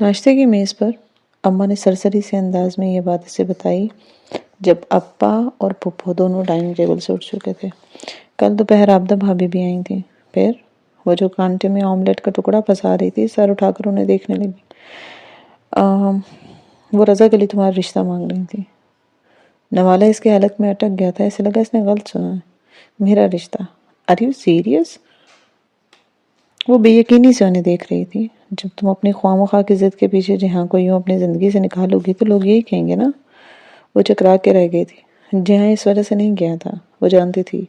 ناشتے کی میز پر اماں نے سرسری سے انداز میں یہ بات اسے بتائی جب ابا اور پھپھو دونوں ڈائننگ ٹیبل سے اٹھ چکے تھے۔ کل دوپہر عابدہ بھابھی بھی آئی تھیں۔ پھر وہ جو کانٹے میں آملیٹ کا ٹکڑا پسا رہی تھی سر اٹھا کر انہیں دیکھنے لگی۔ وہ رضا کے لیے تمہارا رشتہ مانگ رہی تھی۔ نوالا اس کے حلق میں اٹک گیا تھا، اسے لگا اس نے غلط سنا ہے۔ میرا رشتہ؟ Are you serious? وہ بے یقینی سے انہیں دیکھ رہی تھی۔ جب تم اپنی خواہ مخواہ کی ضد کے پیچھے جہاں کو یوں اپنی زندگی سے نکالو گی تو لوگ یہی کہیں گے نا۔ وہ چکرا کے رہ گئی تھی۔ جہاں اس وجہ سے نہیں گیا تھا، وہ جانتی تھی،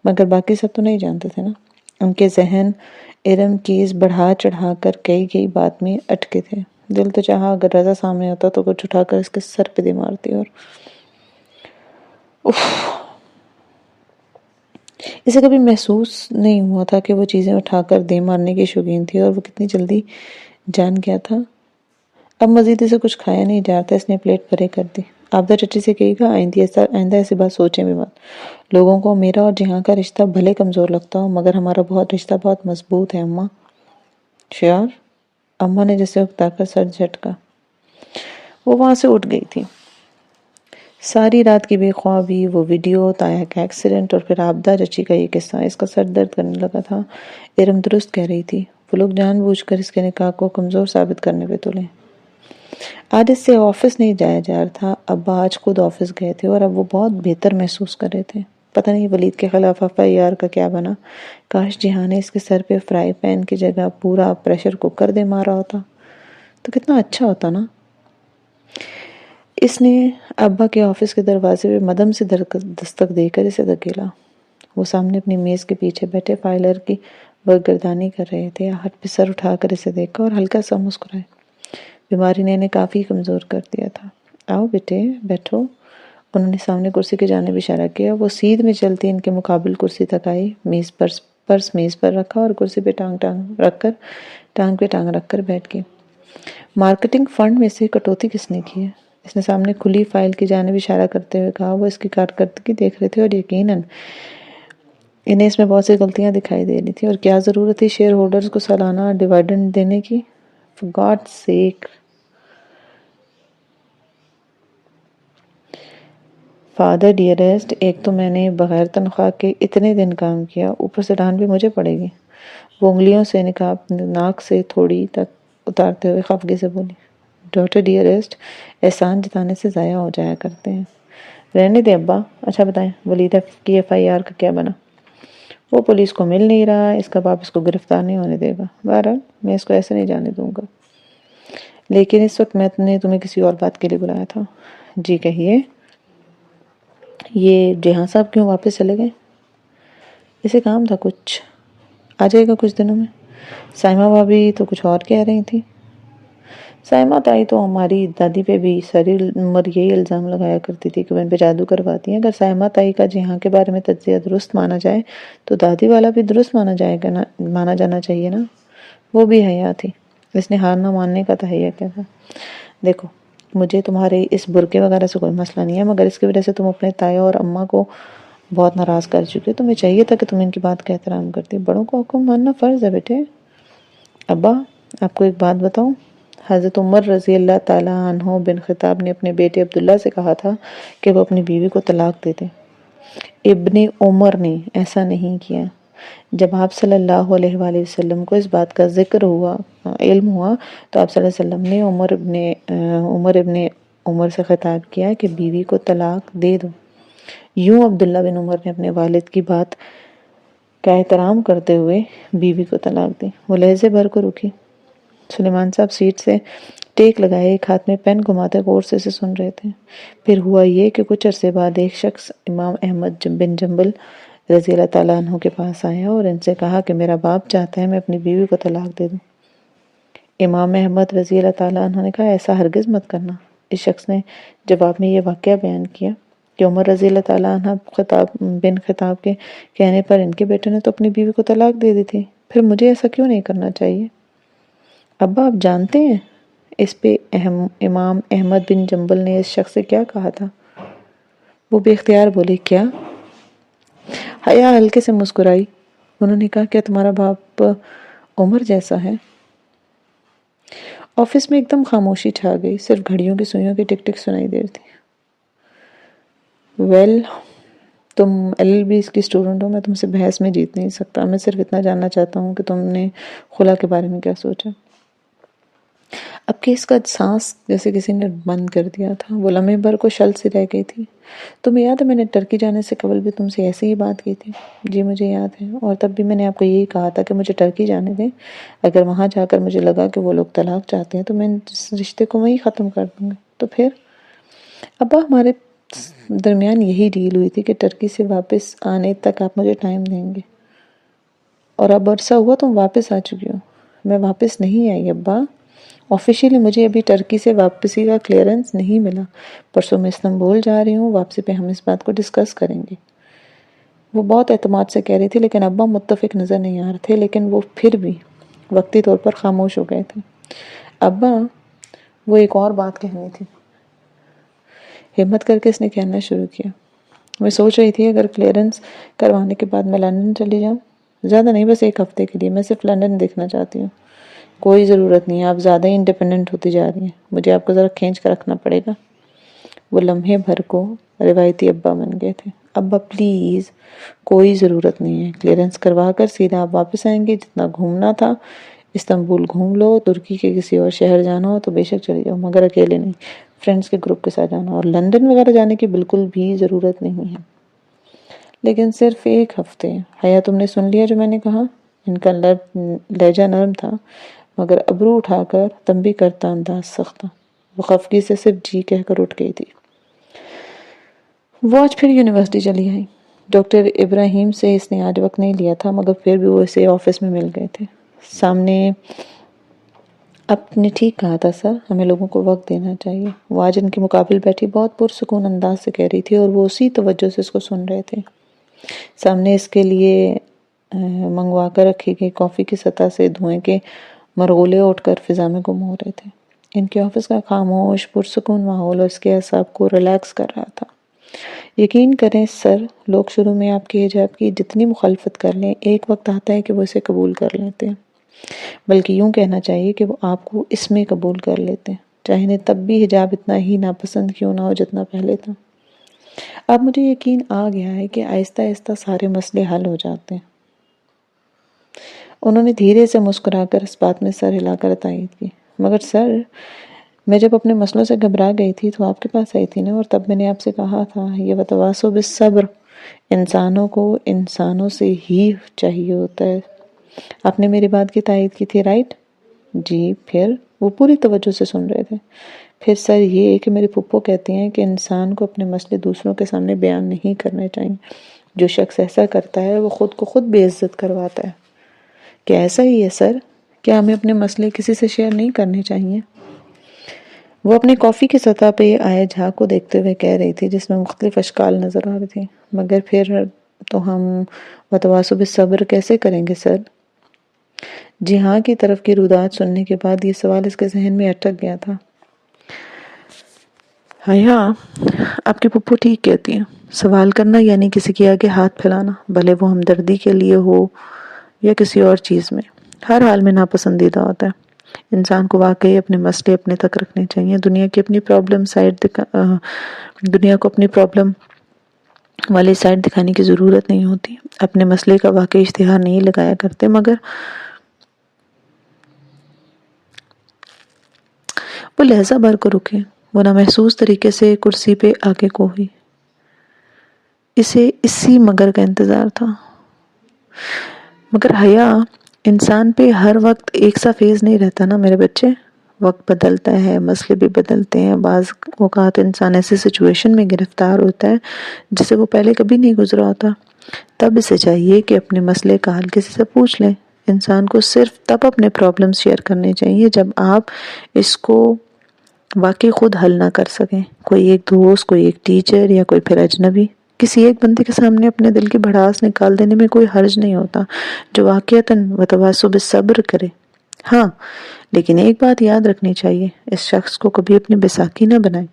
مگر باقی سب تو نہیں جانتے تھے نا۔ ان کے ذہن ارم چیز بڑھا چڑھا کر کئی بات میں اٹکے تھے۔ دل تو چاہا اگر رضا سامنے ہوتا تو کچھ اٹھا کر اس کے سر پہ دے مارتی، اور اسے کبھی محسوس نہیں ہوا تھا کہ وہ چیزیں اٹھا کر دے مارنے کی شوقین تھی، اور وہ کتنی جلدی جان گیا تھا۔ اب مزید اسے کچھ کھایا نہیں جا رہا تھا، اس نے پلیٹ بھرے کر دی۔ عابدہ چچی سے کہی گا آئندہ ایسی بات سوچیں بھی مت۔ لوگوں کو میرا اور جہاں کا رشتہ بھلے کمزور لگتا ہو مگر ہمارا رشتہ بہت مضبوط ہے اماں۔ شیور؟ اماں نے جسے اکتا کر سر جھٹکا۔ وہ وہاں سے اٹھ گئی تھی۔ ساری رات کی بے خوابی، وہ ویڈیو، تایا کا ایکسیڈنٹ، اور پھر عابدہ چچی کا یہ قصہ اس کا سر درد کرنے لگا تھا۔ ارم درست کہہ رہی تھی، وہ لوگ جان بوجھ کر اس کے نکاح کو کمزور ثابت کرنے پہ تلے۔ آج اس سے آفس نہیں جایا جا رہا تھا۔ ابا آج خود آفس گئے تھے اور اب وہ بہت بہتر محسوس کر رہے تھے۔ پتہ نہیں ولید کے خلاف FIR کا کیا بنا۔ کاش جہاں نے اس کے سر پہ فرائی پین کی جگہ پورا پریشر کوکر دے مارا ہوتا تو کتنا اچھا ہوتا نا۔ اس نے ابا کے آفس کے دروازے پہ مدم سے دستک دے کر اسے دھکیلا۔ وہ سامنے اپنی میز کے پیچھے بیٹھے فائلر کی برگردانی کر رہے تھے۔ ہاتھ پہ سر اٹھا کر اسے دیکھا اور ہلکا سا مسکرائے۔ بیماری نے انہیں کافی کمزور کر دیا تھا۔ آؤ بیٹے بیٹھو۔ انہوں نے سامنے کرسی کی جانب اشارہ کیا۔ وہ سیدھ میں چلتی ان کے مقابل کرسی تک آئی، پرس میز پر رکھا اور کرسی پہ ٹانگ پہ ٹانگ رکھ کر بیٹھ گئی۔ مارکیٹنگ فنڈ میں سے کٹوتی کس نے کی ہے؟ اس نے سامنے کھلی فائل کی جانب اشارہ کرتے ہوئے کہا۔ وہ اس کی کارکردگی دیکھ رہے تھے اور یقیناً انہیں اس میں بہت سی غلطیاں دکھائی دے رہی تھیں، اور کیا ضرورت تھی شیئر ہولڈرز کو سالانہ ڈیویڈنڈ دینے کی؟ For God's sake! Father dearest, ایک تو میں نے بغیر تنخواہ کے اتنے دن کام کیا، اوپر سے ڈانٹ بھی مجھے پڑے گی۔ وہ انگلیوں سے نقاب ناک سے تھوڑی تک اتارتے ہوئے خفگی سے بولی۔ ڈاٹر ڈیئرسٹ، احسان جتانے سے ضائع ہو جایا کرتے ہیں۔ رہنے دے ابا۔ اچھا بتائیں ولیدہ کی FIR کا کیا بنا؟ وہ پولیس کو مل نہیں رہا، اس کا باپ اس کو گرفتار نہیں ہونے دے گا۔ بہرحال میں اس کو ایسے نہیں جانے دوں گا۔ لیکن اس وقت میں نے تمہیں کسی اور بات کے لیے بلایا تھا۔ جی کہیے۔ یہ جہاں صاحب کیوں واپس چلے گئے؟ اسے کام تھا کچھ، آ جائے گا کچھ دنوں میں۔ سائمہ بھابی تو کچھ اور کہہ رہی تھی۔ سائمہ تائی تو ہماری دادی پہ بھی ساری عمر یہی الزام لگایا کرتی تھی کہ وہ ان پہ جادو کرواتی ہیں۔ اگر سائمہ تائی کا جہاں کے بارے میں تجزیہ درست مانا جائے تو دادی والا بھی درست مانا جانا چاہیے نا۔ وہ بھی حیا تھی، اس نے ہار نہ ماننے کا تہیہ کیا تھا۔ دیکھو مجھے تمہارے اس برقعے وغیرہ سے کوئی مسئلہ نہیں ہے، مگر اس کی وجہ سے تم اپنے تایا اور اماں کو بہت ناراض کر چکے۔ تمہیں چاہیے تھا کہ تم ان کی بات کا احترام کرتی۔ بڑوں کو حکم ماننا فرض ہے بیٹے۔ ابا آپ کو ایک بات بتاؤں، حضرت عمر رضی اللہ تعالیٰ عنہ بن خطاب نے اپنے بیٹے عبداللہ سے کہا تھا کہ وہ اپنی بیوی کو طلاق دے دے۔ ابن عمر نے ایسا نہیں کیا۔ جب آپ صلی اللہ علیہ وآلہ وسلم کو اس بات کا علم ہوا تو آپ صلی اللہ علیہ وسلم نے عمر ابن عمر سے خطاب کیا کہ بیوی کو طلاق دے دو۔ یوں عبداللہ بن عمر نے اپنے والد کی بات کا احترام کرتے ہوئے بیوی کو طلاق دی۔ وہ لہجے بھر کو رکی۔ سلیمان صاحب سیٹ سے ٹیک لگائے ایک ہاتھ میں پین گھماتے غور سے سن رہے تھے۔ پھر ہوا یہ کہ کچھ عرصے بعد ایک شخص امام احمد بن جنبل رضی اللہ تعالیٰ عنہ کے پاس آیا اور ان سے کہا کہ میرا باپ چاہتا ہے میں اپنی بیوی کو طلاق دے دوں۔ امام احمد رضی اللہ تعالیٰ عنہ نے کہا ایسا ہرگز مت کرنا۔ اس شخص نے جواب میں یہ واقعہ بیان کیا کہ عمر رضی اللہ تعالیٰ عنہ بن خطاب کے کہنے پر ان کے بیٹے نے تو اپنی بیوی کو طلاق دے دی تھی، پھر مجھے ایسا کیوں نہیں کرنا چاہیے؟ ابا آپ جانتے ہیں اس پہ امام احمد بن جنبل نے اس شخص سے کیا کہا تھا؟ وہ بے اختیار بولے کیا؟ حیا ہلکے سے مسکرائی۔ انہوں نے کہا کیا تمہارا باپ عمر جیسا ہے؟ آفس میں ایک دم خاموشی چھا گئی، صرف گھڑیوں کی سوئیوں کی ٹک ٹک سنائی دے رہی تھی۔ ویل، تم LLB کی اسٹوڈنٹ ہو، میں تم سے بحث میں جیت نہیں سکتا، میں صرف اتنا جاننا چاہتا ہوں کہ تم نے خلا کے بارے میں کیا سوچا۔ اب کیس کا سانس جیسے کسی نے بند کر دیا تھا، وہ لمحے بھر کو شل سی رہ گئی تھی۔ تمہیں یاد ہے میں نے ٹرکی جانے سے قبل بھی تم سے ایسی ہی بات کی تھی؟ جی مجھے یاد ہے، اور تب بھی میں نے آپ کو یہی کہا تھا کہ مجھے ٹرکی جانے دیں، اگر وہاں جا کر مجھے لگا کہ وہ لوگ طلاق چاہتے ہیں تو میں اس رشتے کو وہیں ختم کر دوں گا۔ تو پھر ابا ہمارے درمیان یہی ڈیل ہوئی تھی کہ ٹرکی سے واپس آنے تک آپ مجھے ٹائم دیں گے، اور اب عرصہ ہوا تم واپس آ چکی ہو۔ میں واپس نہیں آئی ابا، آفیشیلی مجھے ابھی ٹرکی سے واپسی کا کلیئرنس نہیں ملا، پرسوں میں استنبول جا رہی ہوں، واپسی پہ ہم اس بات کو ڈسکس کریں گے۔ وہ بہت اعتماد سے کہہ رہی تھی لیکن ابا متفق نظر نہیں آ رہے تھے، لیکن وہ پھر بھی وقتی طور پر خاموش ہو گئے تھے۔ ابا، وہ ایک اور بات کہنی تھی، ہمت کر کے اس نے کہنا شروع کیا۔ میں سوچ رہی تھی اگر کلیئرنس کروانے کے بعد میں لندن چلی جاؤں، زیادہ نہیں بس ایک ہفتے کے لیے، میں صرف لندن دیکھنا چاہتی ہوں۔ کوئی ضرورت نہیں ہے، آپ زیادہ ہی انڈیپینڈنٹ ہوتی جا رہی ہیں، مجھے آپ کو ذرا کھینچ کر رکھنا پڑے گا۔ وہ لمحے بھر کو روایتی ابا بن گئے تھے۔ ابا پلیز، کوئی ضرورت نہیں ہے، کلیئرنس کروا کر سیدھا آپ واپس آئیں گے، جتنا گھومنا تھا استنبول گھوم لو، ترکی کے کسی اور شہر جانا ہو تو بے شک چلی جاؤ، مگر اکیلے نہیں، فرینڈز کے گروپ کے ساتھ جانا، اور لندن وغیرہ جانے کی بالکل بھی ضرورت نہیں ہے۔ لیکن صرف ایک ہفتے۔ حیا تم نے سن لیا جو میں نے کہا؟ ان کا لہجہ نرم تھا مگر ابرو اٹھا کر تنبیہ کرتا انداز سخت تھا۔ وہ خفگی سے صرف جی کہہ کر اٹھ گئی تھی۔ وہ آج پھر یونیورسٹی چلی آئی۔ ڈاکٹر ابراہیم سے اس نے آج وقت نہیں لیا تھا مگر پھر بھی وہ اسے آفس میں مل گئے تھے۔ سامنے آپ نے ٹھیک کہا تھا سر، ہمیں لوگوں کو وقت دینا چاہیے۔ وہ آج ان کے مقابل بیٹھی بہت پرسکون انداز سے کہہ رہی تھی اور وہ اسی توجہ سے اس کو سن رہے تھے۔ سامنے اس کے لیے منگوا کر رکھی گئی کافی کی سطح سے دھوئیں کے مرغولے اٹھ کر فضا میں گم ہو رہے تھے۔ ان کے آفس کا خاموش پرسکون ماحول اس کے اعصاب کو ریلیکس کر رہا تھا۔ یقین کریں سر، لوگ شروع میں آپ کے حجاب کی جتنی مخالفت کر لیں، ایک وقت آتا ہے کہ وہ اسے قبول کر لیتے ہیں، بلکہ یوں کہنا چاہیے کہ وہ آپ کو اس میں قبول کر لیتے ہیں، چاہے انہیں تب بھی حجاب اتنا ہی ناپسند کیوں نہ ہو جتنا پہلے تھا۔ اب مجھے یقین آ گیا ہے کہ آہستہ آہستہ سارے مسئلے حل ہو جاتے ہیں۔ انہوں نے دھیرے سے مسکرا کر اس بات میں سر ہلا کر تائید کی۔ مگر سر، میں جب اپنے مسئلوں سے گھبرا گئی تھی تو آپ کے پاس آئی تھی نا، اور تب میں نے آپ سے کہا تھا یہ وتواصوا بالصبر انسانوں کو انسانوں سے ہی چاہیے ہوتا ہے۔ آپ نے میری بات کی تائید کی تھی، رائٹ؟ جی۔ پھر؟ وہ پوری توجہ سے سن رہے تھے۔ پھر سر یہ کہ میری پھپھو کہتی ہیں کہ انسان کو اپنے مسئلے دوسروں کے سامنے بیان نہیں کرنے چاہیے، جو شخص ایسا کرتا ہے وہ خود کو خود بے عزت کرواتا ہے۔ کیا ایسا ہی ہے سر؟ کیا ہمیں اپنے مسئلے کسی سے شیئر نہیں کرنے چاہیے؟ وہ اپنے کافی کی سطح پہ آئے جھاگ کو دیکھتے ہوئے کہہ رہی تھی جس میں مختلف اشکال نظر آ رہی تھی، مگر پھر تو ہم وتواصوا بالصبر کیسے کریں گے سر؟ جی ہاں کی طرف کی روداد سننے کے بعد یہ سوال اس کے ذہن میں اٹک گیا تھا۔ حیا، آپ کی پھپھو ٹھیک کہتی ہیں، سوال کرنا یعنی کسی کے آگے ہاتھ پھیلانا، بھلے وہ ہمدردی کے لیے ہو یا کسی اور چیز میں، ہر حال میں ناپسندیدہ ہوتا ہے۔ انسان کو واقعی اپنے مسئلے اپنے تک رکھنے چاہیے، دنیا کو اپنی پرابلم والی سائڈ دکھانے کی ضرورت نہیں ہوتی۔ اپنے مسئلے کا واقعی اشتہار نہیں لگایا کرتے، مگر وہ لہجہ بھر کو رکے۔ وہ نامحسوس طریقے سے کرسی پہ آگے کو ہوئی۔ اسے اسی مگر کا انتظار تھا۔ مگر حیا، انسان پہ ہر وقت ایک سا فیض نہیں رہتا نا میرے بچے، وقت بدلتا ہے، مسئلے بھی بدلتے ہیں، بعض اوقات انسان ایسی سچویشن میں گرفتار ہوتا ہے جسے وہ پہلے کبھی نہیں گزرا ہوتا، تب اسے چاہیے کہ اپنے مسئلے کا حل کسی سے پوچھ لیں۔ انسان کو صرف تب اپنے پرابلم شیئر کرنے چاہیے جب آپ اس کو واقعی خود حل نہ کر سکیں۔ کوئی ایک دوست، کوئی ایک ٹیچر یا کوئی پھر اجنبی، کسی ایک بندے کے سامنے اپنے دل کی بھڑاس نکال دینے میں کوئی حرج نہیں ہوتا جو واقعتاً وتواصوا بالصبر کرے۔ ہاں، لیکن ایک بات یاد رکھنی چاہیے، اس شخص کو کبھی اپنی بیساکھی نہ بنائیں۔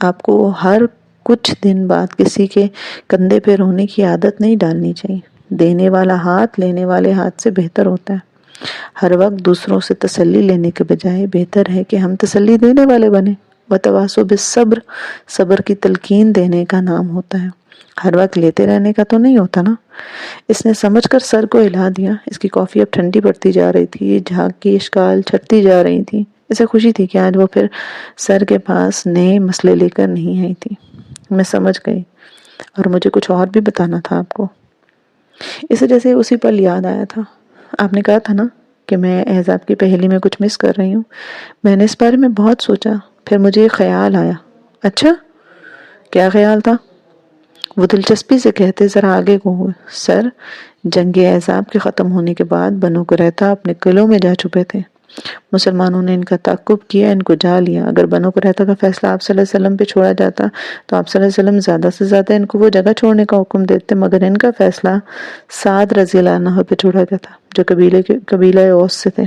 آپ کو ہر کچھ دن بعد کسی کے کندھے پہ رونے کی عادت نہیں ڈالنی چاہیے۔ دینے والا ہاتھ لینے والے ہاتھ سے بہتر ہوتا ہے۔ ہر وقت دوسروں سے تسلی لینے کے بجائے بہتر ہے کہ ہم تسلی دینے والے بنیں۔ وتواصوا بالصبر، صبر کی تلقین دینے کا نام ہوتا ہے، ہر وقت لیتے رہنے کا تو نہیں ہوتا نا۔ اس نے سمجھ کر سر کو ہلا دیا۔ اس کی کافی اب ٹھنڈی پڑتی جا رہی تھی، جھاگ کی اشکال چھٹتی جا رہی تھی۔ اسے خوشی تھی کہ آج وہ پھر سر کے پاس نئے مسئلے لے کر نہیں آئی تھی۔ میں سمجھ گئی، اور مجھے کچھ اور بھی بتانا تھا آپ کو۔ اسے جیسے اسی پل یاد آیا تھا، آپ نے کہا تھا نا کہ میں احزاب کی پہیلی میں کچھ مس کر رہی ہوں۔ میں نے اس بارے میں بہت سوچا، پھر مجھے ایک خیال آیا۔ اچھا، کیا خیال تھا؟ وہ دلچسپی سے کہتے ذرا آگے کو ہوئے۔ سر، جنگ احزاب کے ختم ہونے کے بعد بنو قریظہ اپنے قلعوں میں جا چھپے تھے۔ مسلمانوں نے ان کا تعقب کیا، ان کو جا لیا۔ اگر بنو قریظہ کا فیصلہ آپ صلی اللہ علیہ وسلم پہ چھوڑا جاتا تو آپ صلی اللہ علیہ وسلم زیادہ سے زیادہ ان کو وہ جگہ چھوڑنے کا حکم دیتے، مگر ان کا فیصلہ سعد رضی اللہ عنہ پہ چھوڑا گیا تھا جو قبیلہ اوس سے تھے۔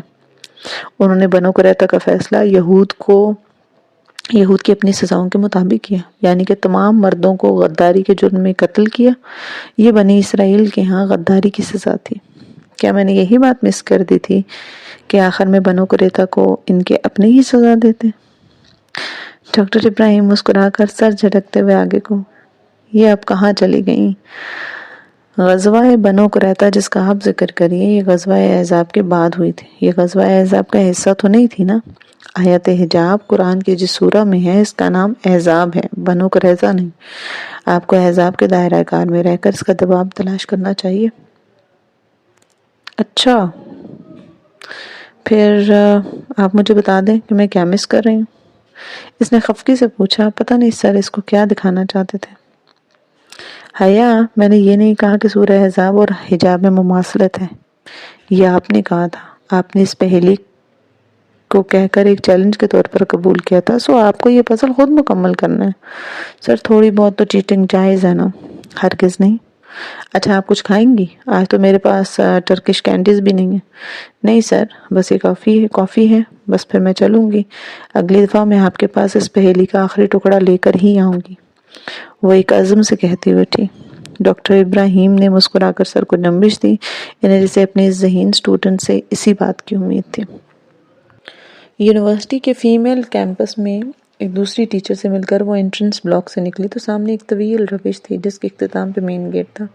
انہوں نے بنو قریظہ کا فیصلہ یہود کی اپنی سزاؤں کے مطابق کیا، یعنی کہ تمام مردوں کو غداری کے جرم میں قتل کیا۔ یہ بنی اسرائیل کے ہاں غداری کی سزا تھی۔ کیا میں نے یہی بات مس کر دی تھی کہ آخر میں بنو قریظہ کو ان کے اپنے ہی سزا دیتے؟ ڈاکٹر ابراہیم مسکرا کر سر جھٹکتے ہوئے آگے کو، یہ اب کہاں چلی گئیں؟ غزوہ بنو قریظہ جس کا آپ ذکر کریے، یہ غزوہ احزاب کے بعد ہوئی تھی۔ یہ غزوہ احزاب کا حصہ تو نہیں تھی نا؟ آیت حجاب قرآن کی جس سورہ میں ہے اس کا نام احزاب ہے، بنو قریظہ نہیں۔ آپ کو احزاب کے دائرہ کار میں رہ کر اس کا جواب تلاش کرنا چاہیے۔ اچھا، پھر آپ مجھے بتا دیں کہ میں کیا مس کر رہی ہوں؟ اس نے خفگی سے پوچھا۔ پتہ نہیں سر اس کو کیا دکھانا چاہتے تھے۔ حیا، میں نے یہ نہیں کہا کہ سورہ احزاب اور حجاب میں مماثلت ہے، یہ آپ نے کہا تھا۔ آپ نے اس پہیلی کو کہہ کر ایک چیلنج کے طور پر قبول کیا تھا، سو آپ کو یہ پزل خود مکمل کرنا ہے۔ سر، تھوڑی بہت تو چیٹنگ جائز ہے نا؟ ہرگز نہیں۔ اچھا، آپ کچھ کھائیں گی؟ آج تو میرے پاس ٹرکش کینڈیز بھی نہیں ہیں۔ نہیں سر، بس یہ کافی ہے، بس پھر میں چلوں گی۔ اگلی دفعہ میں آپ کے پاس اس پہیلی کا آخری ٹکڑا لے کر ہی آؤں گی، وہ ایک عزم سے کہتی ہوئی تھی۔ ڈاکٹر ابراہیم نے مسکرا کر سر کو جنبش دی، انہیں جیسے اپنے ذہین اسٹوڈنٹ سے اسی بات کی امید تھی۔ یونیورسٹی کے فیمیل کیمپس میں ایک دوسری ٹیچر سے مل کر وہ انٹرنس بلاک سے نکلی تو سامنے ایک طویل روش تھی جس کے اختتام پہ مین گیٹ تھا۔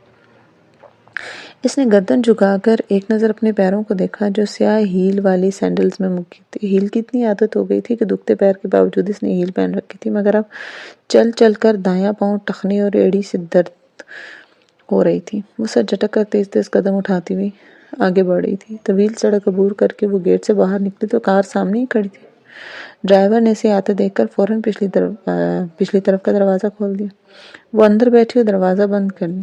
اس نے گردن جھکا کر ایک نظر اپنے پیروں کو دیکھا جو سیاہ ہیل والی سینڈلز میں مکی تھی۔ ہیل کی اتنی عادت ہو گئی تھی کہ دکھتے پیر کے باوجود اس نے ہیل پہن رکھی تھی، مگر اب چل چل کر دایاں پاؤں ٹخنے اور ایڑی سے درد ہو رہی تھی۔ وہ سر جھٹک کر تیز تیز قدم اٹھاتی ہوئی آگے بڑھ رہی تھی۔ طویل سڑک عبور کر کے وہ گیٹ سے باہر نکلی تو کار سامنے ہی کھڑی تھی۔ ڈرائیور نے اسے آتے دیکھ کر فوراً پچھلی طرف کا دروازہ کھول دیا۔ وہ اندر بیٹھی اور دروازہ بند کر لی۔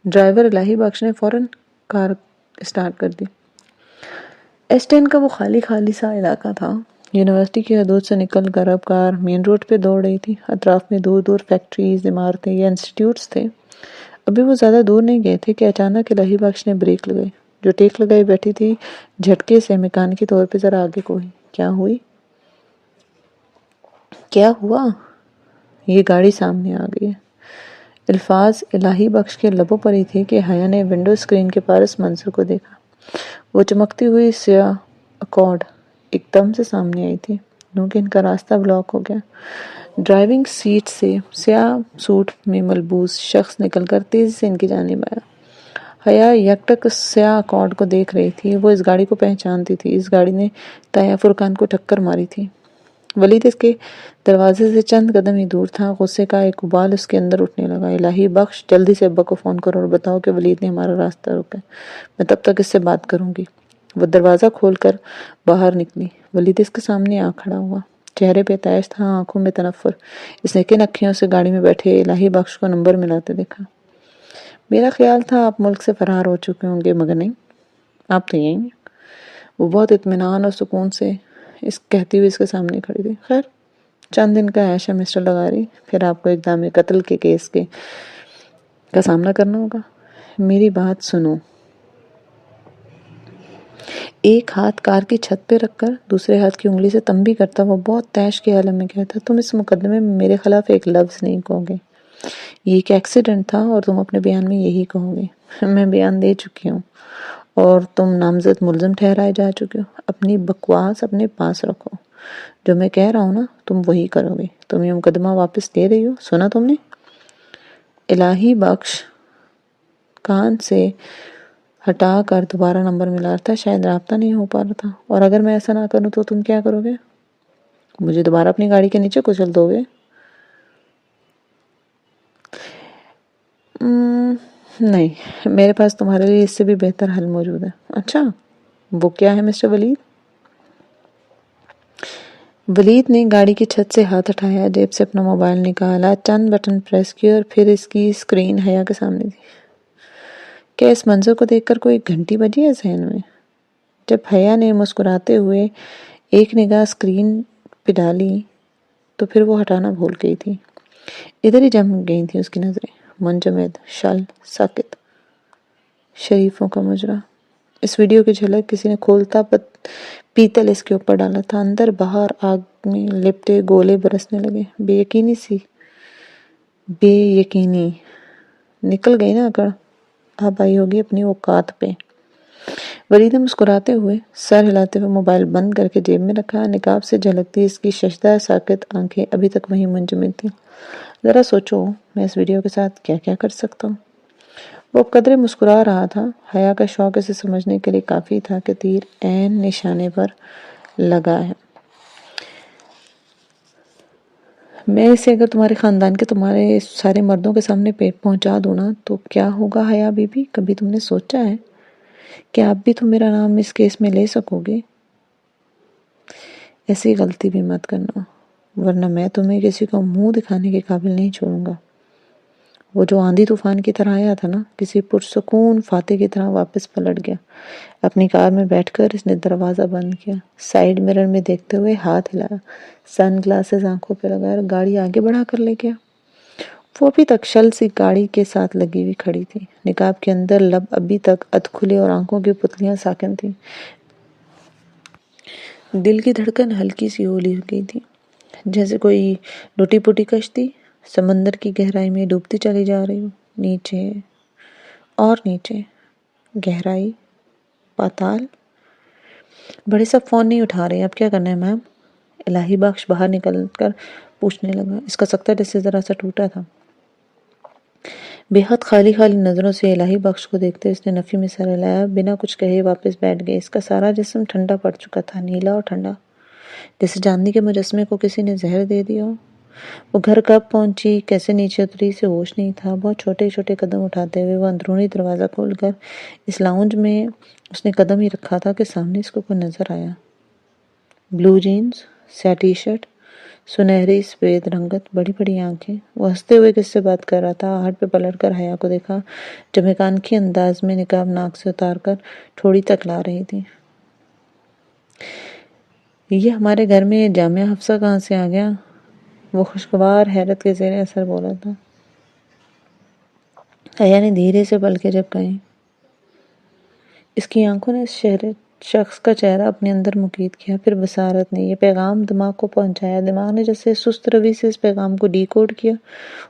ڈرائیور الہی بخش نے فوراً کار اسٹارٹ کر دی۔ ایس-10 کا وہ خالی سا علاقہ تھا۔ یونیورسٹی کی حدود سے نکل کر اب کار مین روڈ پہ دوڑ رہی تھی۔ اطراف میں دور دور فیکٹریز، عمارتیں یا انسٹیٹیوٹس تھے۔ ابھی وہ زیادہ دور نہیں گئے تھے کہ اچانک الہی بخش نے بریک لگائی۔ جو ٹیک لگائی بیٹھی تھی جھٹکے سے میکانکی طور پہ ذرا آگے کو ہوئی۔ کیا ہوا؟ یہ گاڑی سامنے آ گئی ہے۔ الفاظ الہی بخش کے لبوں پر ہی تھے کہ حیا نے ونڈو اسکرین کے پار اس منظر کو دیکھا۔ وہ چمکتی ہوئی سیاہ اکارڈ ایک دم سے سامنے آئی تھی، کیونکہ ان کا راستہ بلاک ہو گیا۔ ڈرائیونگ سیٹ سے سیاہ سوٹ میں ملبوس شخص نکل کر تیزی سے ان کی جانب آیا۔ حیا یکٹک اس سیاہ اکارڈ کو دیکھ رہی تھی۔ وہ اس گاڑی کو پہچانتی تھی۔ اس گاڑی نے تایا فرقان کو ٹکر ماری تھی۔ ولید اس کے دروازے سے چند قدم ہی دور تھا۔ غصے کا ایک ابال اس کے اندر اٹھنے لگا۔ الہی بخش، جلدی سے ابا کو فون کرو اور بتاؤ کہ ولید نے ہمارا راستہ روکا ہے، میں تب تک اس سے بات کروں گی۔ وہ دروازہ کھول کر باہر نکلی۔ ولید اس کے سامنے آ کھڑا ہوا، چہرے پہ تیش تھا، آنکھوں میں تنفر۔ اس نے کن اکھیوں سے گاڑی میں بیٹھے الہی بخش کو نمبر ملاتے دیکھا۔ میرا خیال تھا آپ ملک سے فرار ہو چکے ہوں گے، مگر نہیں، آپ تو یہیں ہیں۔ وہ بہت اطمینان اور سکون سے کہتی ہوئی اس کے سامنے کھڑی تھی۔ خیر، چند دن کا عیش ہے مسٹر لغاری، پھر آپ کو اقدام قتل کے کیس کا سامنا کرنا ہوگا۔ میری بات سنو۔ ایک ہاتھ کار کی چھت پہ رکھ کر دوسرے ہاتھ کی انگلی سے تنبیہ کرتا وہ بہت تیش کے عالم میں کہتا، تم اس مقدمے میں میرے خلاف ایک لفظ نہیں کہو گے۔ یہ ایک ایکسیڈنٹ تھا اور تم اپنے بیان میں یہی کہو گے۔ میں بیان دے چکی ہوں اور تم نامزد ملزم ٹھہرائے جا چکے ہو. اپنی بکواس اپنے پاس رکھو. جو میں کہہ رہا ہوں نا تم وہی کرو گے. تم یہ مقدمہ واپس لے رہی ہو. سنا تم نے؟ الہی بخش کان سے ہٹا کر دوبارہ نمبر ملا رہا تھا. شاید رابطہ نہیں ہو پا رہا تھا. اور اگر میں ایسا نہ کروں تو تم کیا کرو گے؟ مجھے دوبارہ اپنی گاڑی کے نیچے کچل دو گے؟ نہیں، میرے پاس تمہارے لیے اس سے بھی بہتر حل موجود ہے. اچھا، وہ کیا ہے مسٹر ولید؟ ولید نے گاڑی کی چھت سے ہاتھ اٹھایا، جیب سے اپنا موبائل نکالا، چند بٹن پریس کیے اور پھر اس کی اسکرین حیا کے سامنے دی. کیا اس منظر کو دیکھ کر کوئی گھنٹی بجی ہے ذہن میں؟ جب حیا نے مسکراتے ہوئے ایک نگاہ اسکرین پہ ڈالی تو پھر وہ ہٹانا بھول گئی تھی. ادھر ہی جم گئی تھی اس کی نظریں. منجمد، شل، ساکت، شریفوں کا مجرا. اس ویڈیو کی جھلک کسی نے کھولتا پیتل اس کے اوپر ڈالا تھا. اندر باہر آگ میں لپٹے گولے برسنے لگے. بے یقینی نکل گئی نا اکڑ. اب آئی ہوگی اپنی اوقات پہ. ولید نے مسکراتے ہوئے سر ہلاتے ہوئے موبائل بند کر کے جیب میں رکھا. نقاب سے جھلکتی اس کی ششدار ساکت آنکھیں ابھی تک وہیں منجمد تھیں. ذرا سوچو میں اس ویڈیو کے ساتھ کیا کیا کر سکتا ہوں. وہ قدرے مسکرا رہا تھا. حیا کا شوق اسے سمجھنے کے لیے کافی تھا کہ تیر عین نشانے پر لگا ہے. میں اسے اگر تمہارے خاندان کے تمہارے سارے مردوں کے سامنے پیٹ پہنچا دوں نا تو کیا ہوگا حیا بی بی؟ کبھی تم نے سوچا ہے کہ آپ بھی تو میرا نام اس کیس میں لے سکو گے؟ ایسی غلطی بھی مت کرنا ورنہ میں تمہیں کسی کو منہ دکھانے کے قابل نہیں چھوڑوں گا. وہ جو آندھی طوفان کی طرح آیا تھا نا، کسی پرسکون فاتح کی طرح واپس پلٹ گیا. اپنی کار میں بیٹھ کر اس نے دروازہ بند کیا، سائیڈ مرر میں دیکھتے ہوئے ہاتھ ہلایا، سن گلاسز آنکھوں پہ لگایا اور گاڑی آگے بڑھا کر لے گیا. وہ ابھی تک شل سی گاڑی کے ساتھ لگی ہوئی کھڑی تھی. نقاب کے اندر لب ابھی تک ادھ کھلے اور آنکھوں کی پتلیاں ساکن تھیں. دل کی دھڑکن ہلکی سی ہولی ہو گئی تھی، جیسے کوئی ٹوٹی پھوٹی کشتی سمندر کی گہرائی میں ڈوبتی چلی جا رہی ہو. نیچے اور نیچے، گہرائی، پاتال. بڑے صاحب فون نہیں اٹھا رہے. اب کیا کرنا ہے میم؟ الہی بخش باہر نکل کر پوچھنے لگا. اس کا سکتہ جیسے ذرا سا ٹوٹا تھا. بے حد خالی خالی نظروں سے الہی بخش کو دیکھتے اس نے نفی میں سر ہلایا. بنا کچھ کہے واپس بیٹھ گئے. اس کا سارا جسم ٹھنڈا پڑ چکا تھا، نیلا اور ٹھنڈا، جیسے چاندنی کے مجسمے کو کسی نے زہر دے دیا ہو. وہ گھر کب پہنچی، کیسے نیچے اتری، اسے ہوش نہیں تھا. بہت چھوٹے چھوٹے قدم اٹھاتے ہوئے وہ اندرونی دروازہ کھول کر اس لاؤنج میں اس نے قدم ہی رکھا تھا کہ سامنے اس کو کوئی نظر آیا. بلو جینز، سیاہ ٹی شرٹ، سنہری سفید رنگت، بڑی بڑی آنکھیں. وہ ہنستے ہوئے کس سے بات کر رہا تھا. ہاتھ پہ پلٹ کر حیا کو دیکھا جو میکانکی انداز میں نقاب ناک سے اتار کر تھوڑی تک لا رہی تھی. یہ ہمارے گھر میں جامعہ حفصہ کہاں سے آ گیا؟ وہ خوشگوار حیرت کے زیر اثر بولا تھا. حیا نے دھیرے سے پلکیں جھپکائیں. اس کی آنکھوں نے اس شخص کا چہرہ اپنے اندر مقید کیا. پھر بصارت نے یہ پیغام دماغ کو پہنچایا. دماغ نے جیسے سست روی سے اس پیغام کو ڈی کوڈ کیا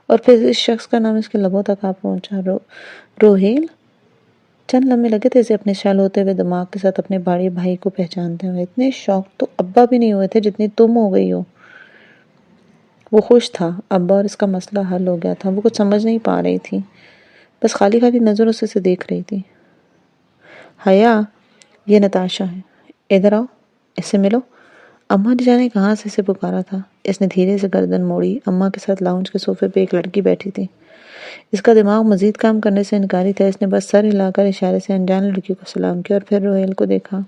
اور پھر اس شخص کا نام اس کے لبوں تک آ پہنچا. روہیل. چند لمحے لگے تھے اسے اپنے شال ہوتے ہوئے دماغ کے ساتھ اپنے بڑے بھائی کو پہچانتے ہوئے. اتنے شوق تو ابا بھی نہیں ہوئے تھے جتنی تم ہو گئی ہو. وہ خوش تھا. ابا اور اس کا مسئلہ حل ہو گیا تھا. وہ کچھ سمجھ نہیں پا رہی تھی، بس خالی خالی نظروں سے اسے دیکھ رہی تھی. حیا، یہ نتاشا ہے، ادھر آؤ، اس سے ملو. اماں نے جانے کہاں سے اسے پکارا تھا. اس نے دھیرے سے گردن موڑی. اماں کے ساتھ لاؤنج کے صوفے پہ ایک لڑکی بیٹھی تھی. اس کا دماغ مزید کام کرنے سے انکاری تھا. اس نے بس سر ہلا کر اشارے سے انجان لڑکی کو سلام کیا اور پھر روہیل کو دیکھا.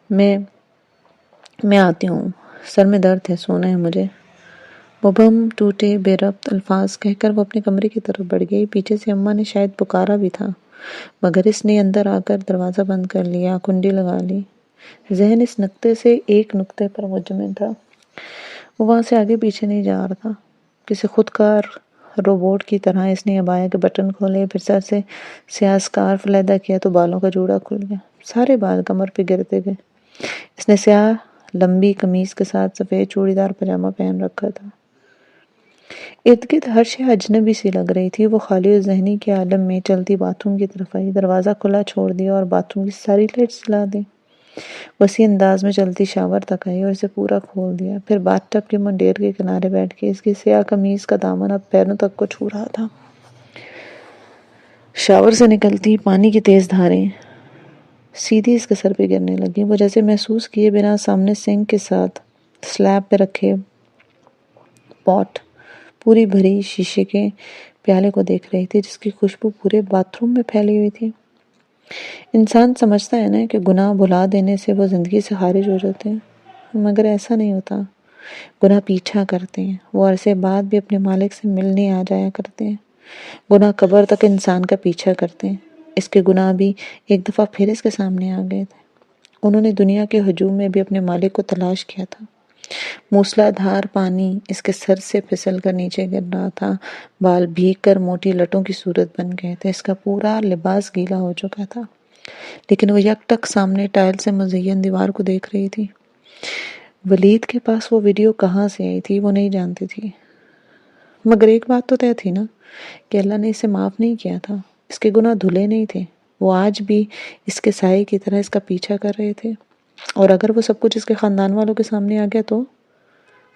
میں آتی ہوں، سر میں درد ہے، سونا ہے مجھے. مبہم ٹوٹے بے ربط الفاظ کہہ کر وہ اپنے کمرے کی طرف بڑھ گئی. پیچھے سے اماں نے شاید پکارا بھی تھا مگر اس نے اندر آ کر دروازہ بند کر لیا، کنڈی لگا لی. ذہن اس نقطے سے ایک نقطے پر منجمد تھا. وہ وہاں سے آگے پیچھے نہیں جا رہا تھا. کسی خودکار روبوٹ کی طرح اس نے عبایا کے بٹن کھولے، پھر سر سے سیاہ اسکارف علیحدہ کیا تو بالوں کا جوڑا کھل گیا. سارے بال کمر پہ گرتے گئے. اس نے سیاہ لمبی قمیض کے ساتھ سفید چوڑی دار پاجامہ پہن رکھا تھا. ارد گرد ہر شے اجنبی سی لگ رہی تھی۔ وہ خالی و ذہنی کے عالم میں چلتی باتھ روم کی طرف آئی، دروازہ کھلا چھوڑ دیا اور باتھ روم کی ساری لائٹس جلا دی۔ وسیع انداز میں چلتی شاور تک آئی اور اسے پورا کھول دیا، پھر باتھ ٹب کے منڈیر کے کنارے بیٹھ کے اس کی سیاہ قمیض کا دامن اب پیروں تک کو چھو رہا تھا۔ شاور سے نکلتی پانی کی تیز دھاریں سیدھی اس کے سر پہ گرنے لگیں۔ وہ جیسے محسوس کیے بنا سامنے سنک کے ساتھ سلیب پہ رکھے پاٹ پوری بھری شیشے کے پیالے کو دیکھ رہی تھی، جس کی خوشبو پورے باتھ روم میں پھیلی ہوئی تھی۔ انسان سمجھتا ہے نا کہ گناہ بھلا دینے سے وہ زندگی سے خارج ہو جاتے ہیں، مگر ایسا نہیں ہوتا۔ گناہ پیچھا کرتے ہیں، وہ عرصے بعد بھی اپنے مالک سے ملنے آ جایا کرتے ہیں۔ گناہ قبر تک انسان کا پیچھا کرتے ہیں۔ اس کے گناہ بھی ایک دفعہ پھر اس کے سامنے آ گئے تھے۔ انہوں نے دنیا کے ہجوم میں بھی اپنے مالک کو تلاش کیا تھا۔ موسلا دھار پانی اس کے سر سے پھسل کر نیچے گر رہا تھا، بال بھیگ کر موٹی لٹوں کی صورت بن گئے تھے، اس کا پورا لباس گیلا ہو چکا تھا، لیکن وہ یک ٹک سامنے ٹائل سے مزین دیوار کو دیکھ رہی تھی۔ ولید کے پاس وہ ویڈیو کہاں سے آئی تھی وہ نہیں جانتی تھی، مگر ایک بات تو طے تھی نا کہ اللہ نے اسے معاف نہیں کیا تھا، اس کے گناہ دھلے نہیں تھے، وہ آج بھی اس کے سائے کی طرح اس کا پیچھا کر رہے تھے، اور اگر وہ سب کچھ اس کے خاندان والوں کے سامنے آ گیا تو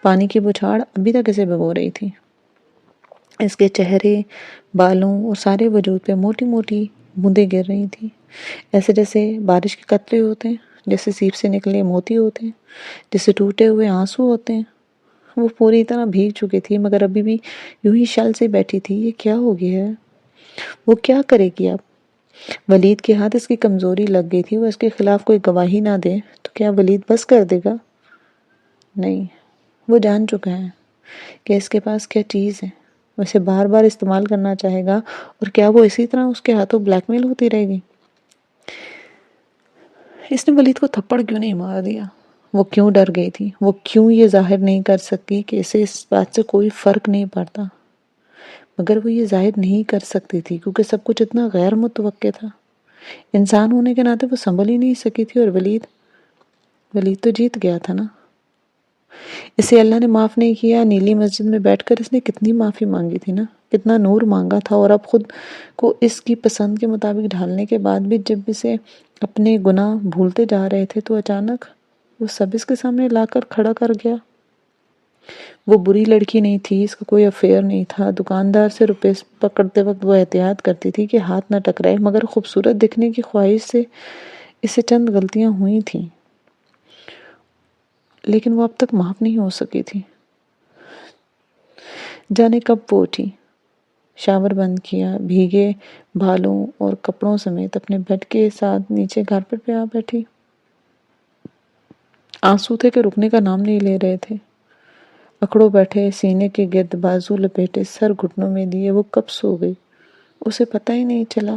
پانی کی بچھاڑ ابھی تک اسے بھگو رہی تھی۔ اس کے چہرے، بالوں اور سارے وجود پہ موٹی موٹی بوندیں گر رہی تھیں، ایسے جیسے بارش کے قطرے ہوتے ہیں، جیسے سیپ سے نکلے موتی ہوتے ہیں، جیسے ٹوٹے ہوئے آنسو ہوتے ہیں۔ وہ پوری طرح بھیگ چکی تھی، مگر ابھی بھی یوں ہی شل سے بیٹھی تھی۔ یہ کیا ہو گیا ہے؟ وہ کیا کرے گی اب؟ ولید کے ہاتھ اس کی کمزوری لگ گئی تھی، وہ اس کے خلاف کوئی گواہی نہ دے تو کیا ولید بس کر دے گا؟ نہیں، وہ جان چکا ہے کہ اس کے پاس کیا چیز ہے، وہ اسے بار بار استعمال کرنا چاہے گا، اور کیا وہ اسی طرح اس کے ہاتھوں بلیک میل ہوتی رہے گی؟ اس نے ولید کو تھپڑ کیوں نہیں مار دیا؟ وہ کیوں ڈر گئی تھی؟ وہ کیوں یہ ظاہر نہیں کر سکی کہ اسے اس بات سے کوئی فرق نہیں پڑتا؟ مگر وہ یہ ظاہر نہیں کر سکتی تھی کیونکہ سب کچھ اتنا غیر متوقع تھا۔ انسان ہونے کے ناطے وہ سنبھل ہی نہیں سکی تھی، اور ولید تو جیت گیا تھا نا۔ اسے اللہ نے معاف نہیں کیا۔ نیلی مسجد میں بیٹھ کر اس نے کتنی معافی مانگی تھی نا، کتنا نور مانگا تھا، اور اب خود کو اس کی پسند کے مطابق ڈھالنے کے بعد بھی جب اسے اپنے گناہ بھولتے جا رہے تھے تو اچانک وہ سب اس کے سامنے لا کر کھڑا کر گیا۔ وہ بری لڑکی نہیں تھی، اس کا کوئی افیئر نہیں تھا، دکاندار سے روپے پکڑتے وقت وہ احتیاط کرتی تھی کہ ہاتھ نہ ٹکرائے، مگر خوبصورت دکھنے کی خواہش سے اسے چند غلطیاں ہوئی تھیں، لیکن وہ اب تک معاف نہیں ہو سکی تھی۔ جانے کب وہ اٹھی، شاور بند کیا، بھیگے بالوں اور کپڑوں سمیت اپنے بیڈ کے ساتھ نیچے کارپٹ پہ آ بیٹھی۔ آنسو تھے کہ رکنے کا نام نہیں لے رہے تھے۔ اکڑوں بیٹھے، سینے کے گرد بازو لپیٹے، سر گھٹنوں میں دیے، وہ کب سو گئی، اسے پتہ ہی نہیں چلا۔